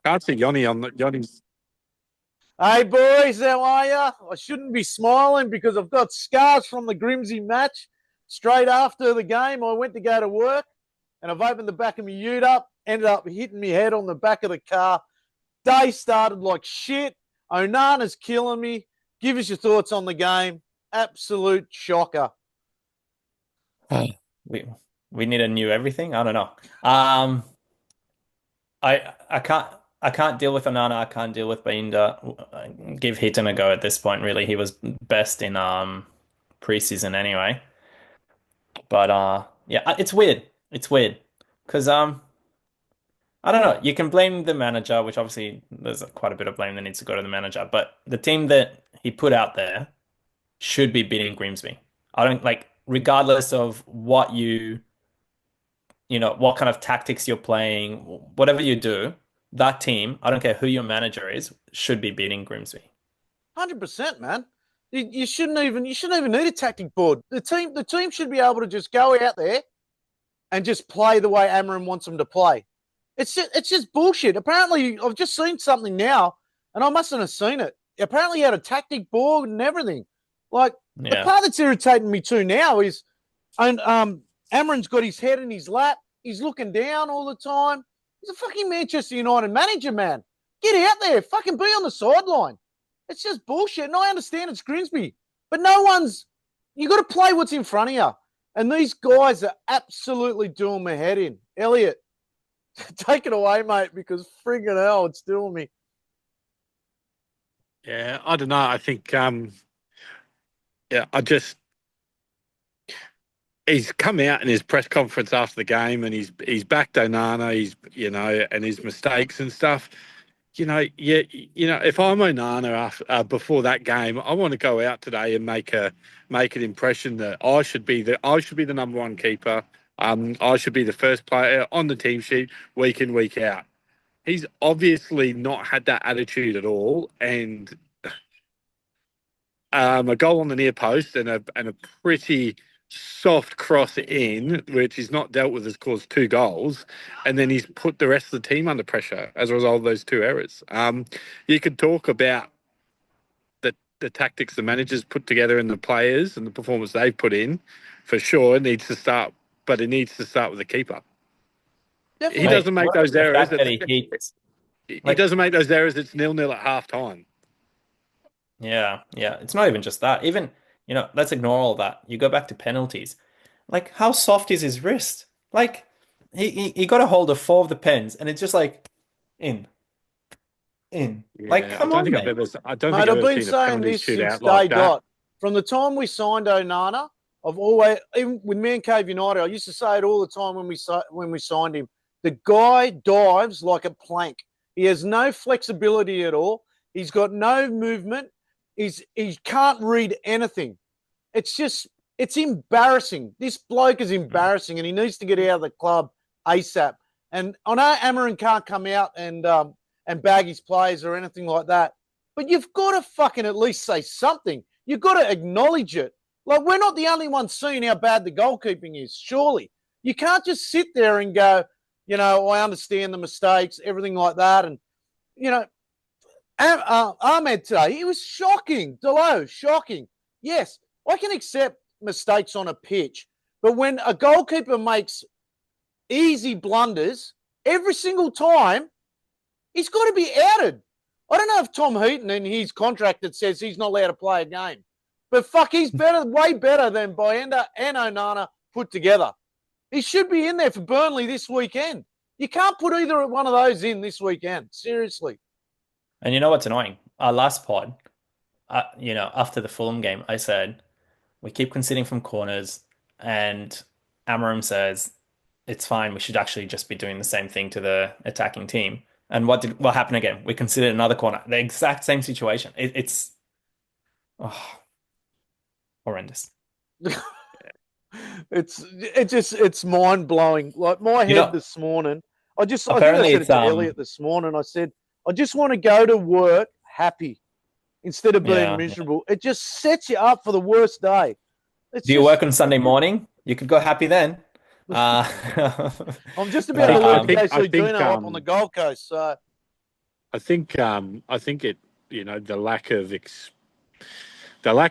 can't see Yoni on the Yoni's. Hey, boys, how are you? I shouldn't be smiling because I've got scars from the Grimsby match. Straight after the game, I went to go to work and I've opened the back of my ute up, ended up hitting my head on the back of the car. Day started like shit. Onana's killing me. Give us your thoughts on the game. Absolute shocker. We we need a new everything. I don't know. Um, I can't deal with Onana. I can't deal with Binder. Give Heaton a go at this point. Really, he was best in preseason anyway. But yeah, it's weird. It's weird because I don't know. You can blame the manager, which obviously there's quite a bit of blame that needs to go to the manager. But the team that he put out there should be beating Grimsby. I don't like, regardless of what what kind of tactics you're playing, whatever you do, that team, I don't care who your manager is, should be beating Grimsby. 100%, man. You shouldn't even need a tactic board. The team should be able to just go out there and just play the way Amarin wants them to play. It's just bullshit. Apparently, I've just seen something now, and I mustn't have seen it. Apparently, he had a tactic board and everything. Like, the Yeah. part that's irritating me too now is, and Amarin's got his head in his lap. He's looking down all the time. He's a fucking Manchester United manager, man. Get out there. Fucking be on the sideline. It's just bullshit. And I understand it's Grimsby, but you got to play what's in front of you. And these guys are absolutely doing my head in. Elliot, take it away, mate, because friggin' hell, it's doing me. Yeah, I don't know. I think yeah, he's come out in his press conference after the game and he's backed Onana, and his mistakes and stuff. Yeah, if I'm Onana before that game, I want to go out today and make an impression that I should be the number one keeper. I should be the first player on the team sheet week in, week out. He's obviously not had that attitude at all, and a goal on the near post and a pretty soft cross in, which he's not dealt with, has caused two goals, and then he's put the rest of the team under pressure as a result of those two errors. You could talk about the tactics the managers put together and the players and the performance they've put in, for sure. It needs to start, but it needs to start with the keeper. He Definitely. doesn't make those The errors. fact that he hates, He like, doesn't make those errors. It's 0-0 at half time. yeah, yeah. It's not even just that. Even, let's ignore all that. You go back to penalties. Like, how soft is his wrist? Like, he got a hold of four of the pens, and it's just like in, in. Like, Yeah, come on, mate. I don't Mate, think I've I've ever been seen a saying penalty this since shootout like day that. dot. From the time we signed Onana, I've always, even with Man Cave United, I used to say it all the time when we signed him. The guy dives like a plank. He has no flexibility at all. He's got no movement. He can't read anything. It's embarrassing. This bloke is embarrassing, and he needs to get out of the club ASAP. And I know Amarin can't come out and bag his players or anything like that, but you've got to fucking at least say something. You've got to acknowledge it. Like, we're not the only ones seeing how bad the goalkeeping is, surely. You can't just sit there and go, I understand the mistakes, everything like that. And, Ahmed today, he was shocking. Delo, shocking. Yes, I can accept mistakes on a pitch, but when a goalkeeper makes easy blunders every single time, he's got to be outed. I don't know if Tom Heaton in his contract that says he's not allowed to play a game, but fuck, he's way better than Bayenda and Onana put together. He should be in there for Burnley this weekend. You can't put either one of those in this weekend. Seriously. And you know what's annoying? Our last pod, after the Fulham game, I said we keep conceding from corners, and Amarim says it's fine. We should actually just be doing the same thing to the attacking team. And what happened again? We conceded another corner. The exact same situation. It's oh, horrendous. It's mind blowing. Like, my You head know, this morning, I think I apparently said it's it to Elliot this morning. I said, I just want to go to work happy instead of being yeah. miserable. It just sets you up for the worst day. It's Do you just, work on Sunday morning? You could go happy then. Uh, I'm just I about to think, I leave but think, I KC think, Dino up on the Gold Coast. So I think it, the lack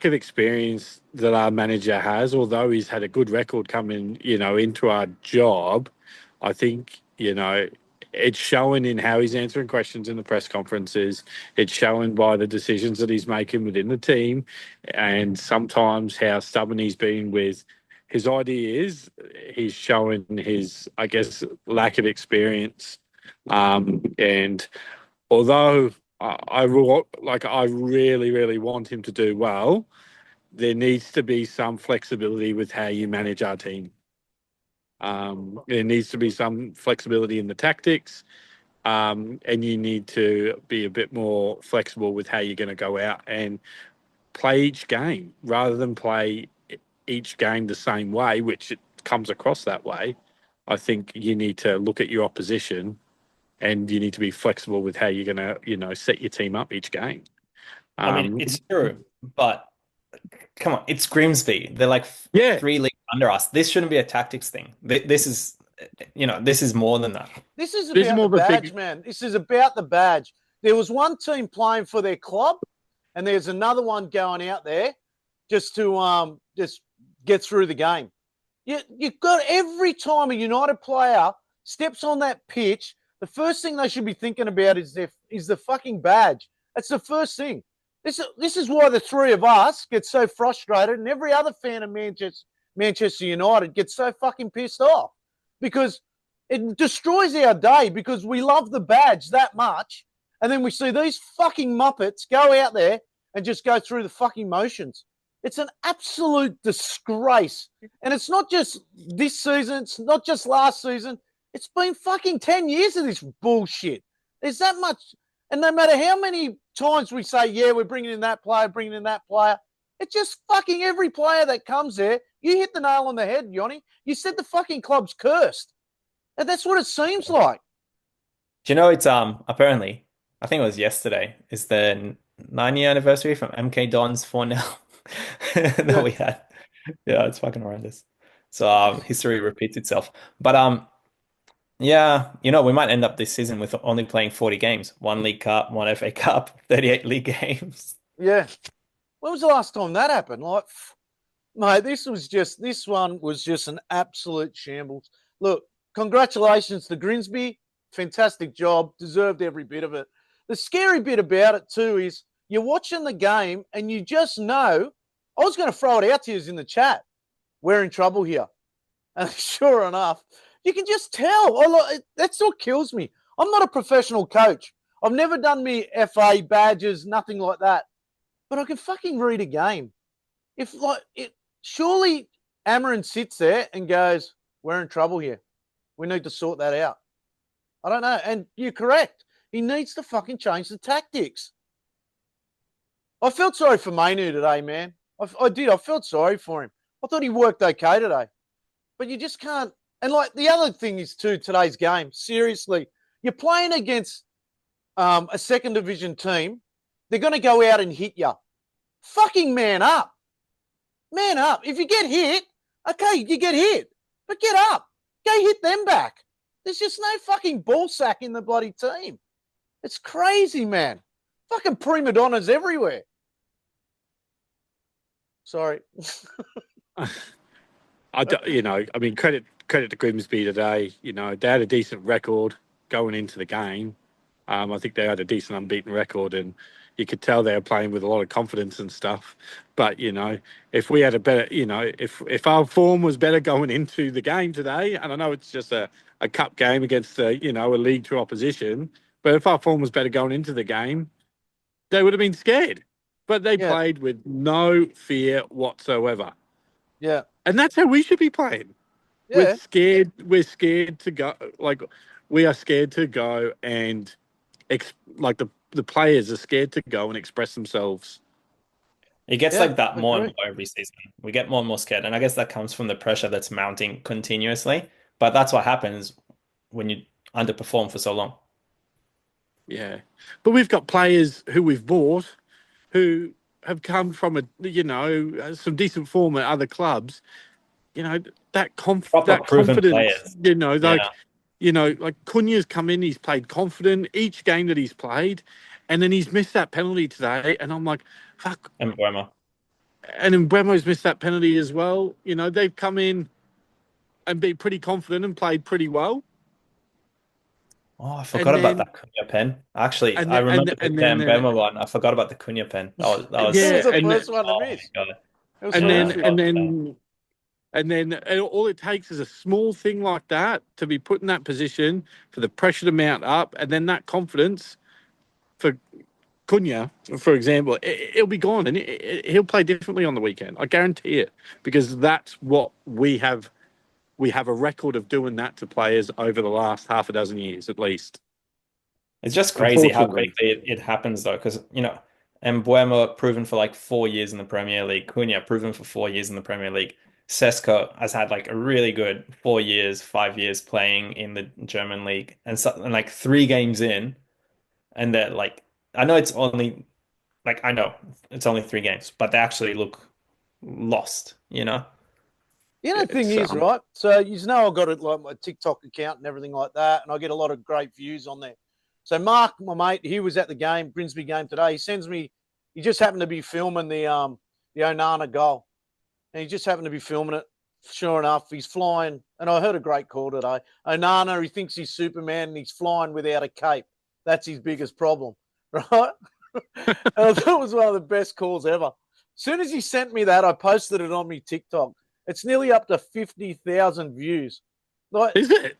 of experience that our manager has, although he's had a good record coming, into our job, I think, it's showing in how he's answering questions in the press conferences. It's showing by the decisions that he's making within the team, and sometimes how stubborn he's been with his ideas. He's showing his, I guess, lack of experience. And although I really, really want him to do well, there needs to be some flexibility with how you manage our team. There needs to be some flexibility in the tactics, and you need to be a bit more flexible with how you're going to go out and play each game rather than play each game the same way, which it comes across that way. I think you need to look at your opposition, and you need to be flexible with how you're going to, set your team up each game. I mean, it's true, but come on, it's Grimsby. They're like Yeah, 3 leagues under us. This shouldn't be a tactics thing. This is, this is more than that. This is This is about more the of a badge, big- man. This is about the badge. There was one team playing for their club, and there's another one going out there just to just get through the game. You've got every time a United player steps on that pitch, the first thing they should be thinking about is the fucking badge. That's the first thing. This is why the three of us get so frustrated, and every other fan of Manchester United gets so fucking pissed off, because it destroys our day, because we love the badge that much, and then we see these fucking muppets go out there and just go through the fucking motions. It's an absolute disgrace. And it's not just this season. It's not just last season. It's been fucking 10 years of this bullshit. There's that much. And no matter how many times we say, yeah, we're bringing in that player, it's just fucking every player that comes there. You hit the nail on the head, Yoni. You said the fucking club's cursed. And that's what it seems like. Do you know it's apparently, I think it was yesterday, is the 9-year anniversary from MK Don's 4-0 that we had. Yeah, it's fucking horrendous. So history repeats itself. But yeah, we might end up this season with only playing 40 games. 1 League Cup, 1 FA Cup, 38 league games. Yeah. When was the last time that happened? Like, mate, this one was just an absolute shambles. Look, congratulations to Grimsby. Fantastic job. Deserved every bit of it. The scary bit about it too is you're watching the game and you just know. I was going to throw it out to you in the chat. We're in trouble here. And sure enough, you can just tell. That's what kills me. I'm not a professional coach. I've never done me FA badges, nothing like that. But I can fucking read a game. Surely Amarin sits there and goes, we're in trouble here. We need to sort that out. I don't know. And you're correct. He needs to fucking change the tactics. I felt sorry for Mainu today, man. I did. I felt sorry for him. I thought he worked okay today. But you just can't. And the other thing is too, today's game, seriously, you're playing against a second division team. They're going to go out and hit you. Fucking man up. Man up. If you get hit, okay, you get hit. But get up. Go hit them back. There's just no fucking ball sack in the bloody team. It's crazy, man. Fucking prima donnas everywhere. Sorry. Credit to Grimsby today. They had a decent record going into the game. I think they had a decent unbeaten record, and you could tell they were playing with a lot of confidence and stuff. But if we had a better, if our form was better going into the game today, and I know it's just a cup game against a League Two opposition, but if our form was better going into the game, they would have been scared. But they played with no fear whatsoever. Yeah. And that's how we should be playing. Yeah. We're scared to go. We are scared to go and the players are scared to go and express themselves. It gets like that more and more every season. We get more and more scared. And I guess that comes from the pressure that's mounting continuously. But that's what happens when you underperform for so long. Yeah. But we've got players who we've bought who have come from some decent form at other clubs. That confidence, players. like Cunha's come in, he's played confident each game that he's played, and then he's missed that penalty today, and I'm like, fuck. And Buemo. And Mbeumo's missed that penalty as well. They've come in and been pretty confident and played pretty well. Oh, I forgot about that Cunha pen. Actually, I remember the Mbeumo one. I forgot about the Cunha pen. That was yeah, it was the first one to miss. And then all it takes is a small thing like that to be put in that position for the pressure to mount up, and then that confidence for Cunha, for example, it'll be gone, and he'll play differently on the weekend. I guarantee it, because that's what we have. We have a record of doing that to players over the last half a dozen years, at least. It's just crazy how quickly it happens, though, because Mbeumo proven for like 4 years in the Premier League, Cunha proven for 4 years in the Premier League. Sesko has had like a really good 4 years, 5 years playing in the German league, and like 3 games in, and they're like, I know it's only 3 games, but they actually look lost, The thing is, right? So I've got like my TikTok account and everything like that, and I get a lot of great views on there. So Mark, my mate, he was at the game, Grimsby game today. He sends me, he just happened to be filming the Onana goal. And he just happened to be filming it. Sure enough, he's flying. And I heard a great call today. Onana, he thinks he's Superman and he's flying without a cape. That's his biggest problem, right? And I thought it was one of the best calls ever. As soon as he sent me that, I posted it on my TikTok. It's nearly up to 50,000 views. Like, is it?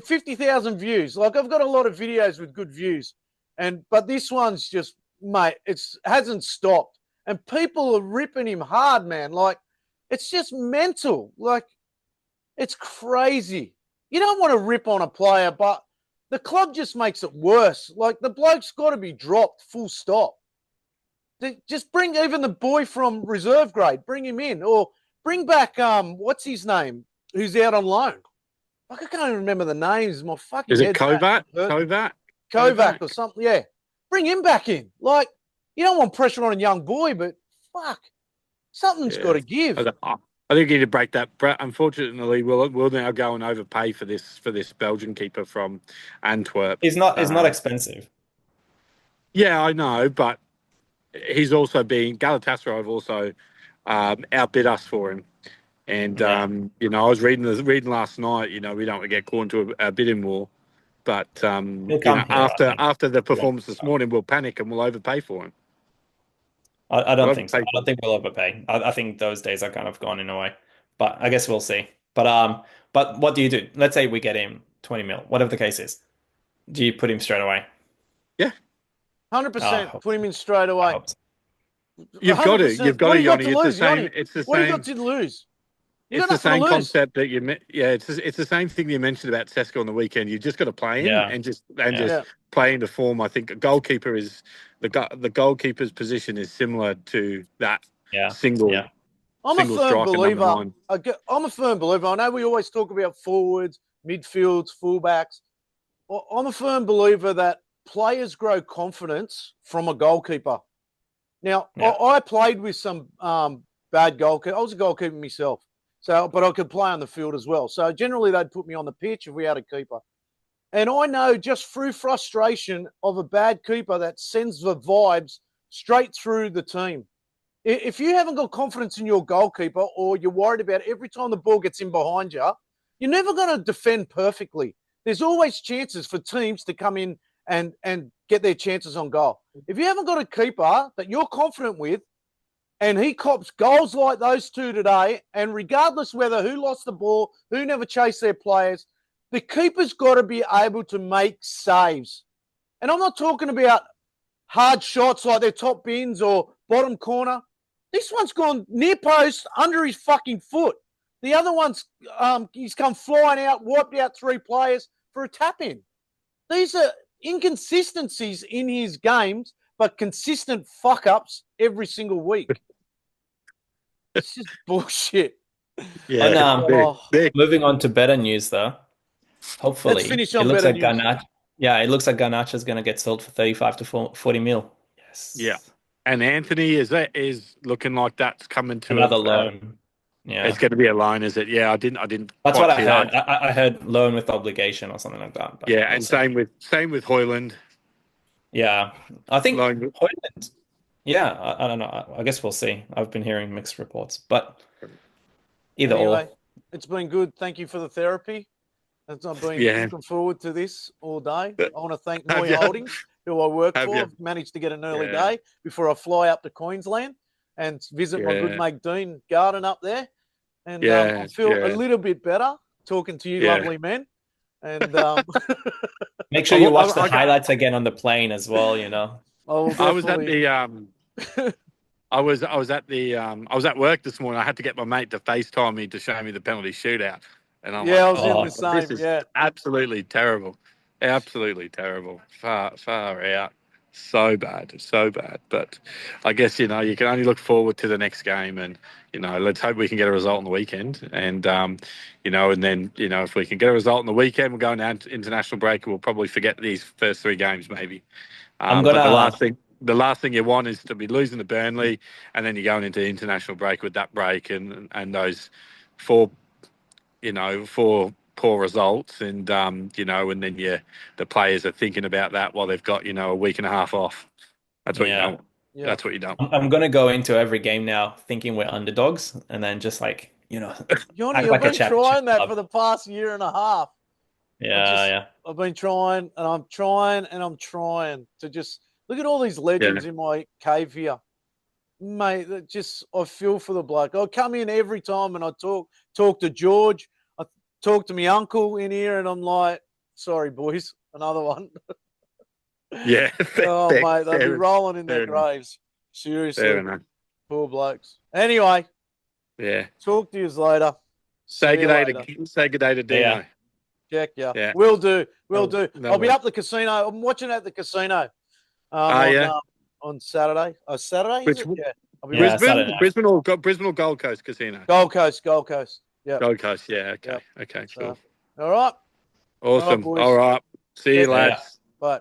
50,000 views. Like, I've got a lot of videos with good views. But this one's just, mate, hasn't stopped. And people are ripping him hard, man. Like, it's just mental. Like, it's crazy. You don't want to rip on a player, but the club just makes it worse. Like, the bloke's got to be dropped, full stop. Just bring even the boy from reserve grade, bring him in. Or bring back, what's his name, who's out on loan. Like, I can't even remember the names. My fucking head's Kovac or something, yeah. Bring him back in. Like, you don't want pressure on a young boy, but fuck. Something's got to give. I think you need to break that. Unfortunately, we'll now go and overpay for this Belgian keeper from Antwerp. He's not expensive. Yeah, I know, but he's also been Galatasaray have also outbid us for him. And I was reading last night. We don't want to get caught into a bidding war, but after the performance this morning, we'll panic and we'll overpay for him. I don't think so. I don't think we'll overpay. I think those days are kind of gone in a way. But I guess we'll see. But what do you do? Let's say we get him 20 mil, whatever the case is. Do you put him straight away? Yeah. 100%. Put him in straight away. You've got to, Yanni. It's the same. What do you got to lose? It's the same concept that it's the same thing you mentioned about Sesko on the weekend. You just got to play him and just play into form. I think a goalkeeper is the goalkeeper's position is similar to that single. Yeah. I'm a firm believer. I'm a firm believer. I know we always talk about forwards, midfields, fullbacks. I'm a firm believer that players grow confidence from a goalkeeper. Now, I played with some bad goalkeepers. I was a goalkeeper myself. But I could play on the field as well. So generally they'd put me on the pitch if we had a keeper. And I know just through frustration of a bad keeper that sends the vibes straight through the team. If you haven't got confidence in your goalkeeper or you're worried about every time the ball gets in behind you, you're never going to defend perfectly. There's always chances for teams to come in and get their chances on goal. If you haven't got a keeper that you're confident with, and he cops goals like those two today, and regardless whether who lost the ball, who never chased their players, the keeper's got to be able to make saves. And I'm not talking about hard shots like their top bins or bottom corner. This one's gone near post, under his fucking foot. The other one's he's come flying out, wiped out 3 players for a tap-in. These are inconsistencies in his games, but consistent fuck-ups every single week. It's just bullshit. Yeah. And, moving on to better news, though. Hopefully, let's finish on better news. It looks like Garnacho's going to get sold for 35 to 40 mil. Yes. Yeah. And Anthony is looking like that's coming to another loan. Yeah, It's going to be a loan, is it? Yeah, I didn't. that's quite what I see heard. that. I heard loan with obligation or something like that. But Yeah, we'll and see. same with Hoyland. Yeah, I think Loan. Hoyland. Yeah, I don't know. I guess we'll see. I've been hearing mixed reports, but either Anyway, or. it's been good. Thank you for the therapy. I've been Yeah. looking forward to this all day. I want to thank Have Moy you? Holdings, who I work Have for. you? I've managed to get an early Yeah. day before I fly up to Queensland and visit my good Yeah. mate Dean Garden up there. And I Yeah. feel a Yeah. little bit better talking to you Yeah. lovely men. And Make sure you watch the highlights again on the plane as well. You know. I'll I was at definitely. the I was at work this morning. I had to get my mate to FaceTime me to show me the penalty shootout, and I'm Yeah, like, I was doing oh, the same. this is Yeah. absolutely terrible, absolutely terrible, far out, so bad, so bad. But I guess you can only look forward to the next game, and let's hope we can get a result on the weekend, and and then if we can get a result on the weekend, we're going down to international break, and we'll probably forget these first three games maybe. I'm But gonna. the last thing you want is to be losing to Burnley, and then you're going into international break with that break and those four, four poor results, and and then the players are thinking about that while they've got a week and a half off. That's what you Yeah, don't want. Yeah. That's what you don't want. I'm gonna go into every game now thinking we're underdogs, and then just Johnny, act I've like a been championship trying that club. for the past year and a half. Yeah. I've been trying and I'm trying and I'm trying to just look at all these legends in my cave here. Mate, I feel for the bloke. I come in every time and I talk to George. I talk to my uncle in here and I'm like, sorry, boys, another one. Yeah. Oh, mate, they'll be rolling in their graves. Seriously. Fair enough. Poor blokes. Anyway, Yeah. talk to you later. Say good day to Dino. Yeah. Check, yeah. Yeah. Will do. Will do. No I'll be worries. up the casino. I'm watching at the casino Yeah. on Saturday. Oh, Saturday, is it? Which- Yeah. I'll be Yeah, right. Saturday night. Brisbane or Gold Coast Casino? Gold Coast. Yeah. Gold Coast, yeah. Okay. Yep. Okay, So, cool. all right. Awesome. boys. All right. See you, Yeah. lads. Bye.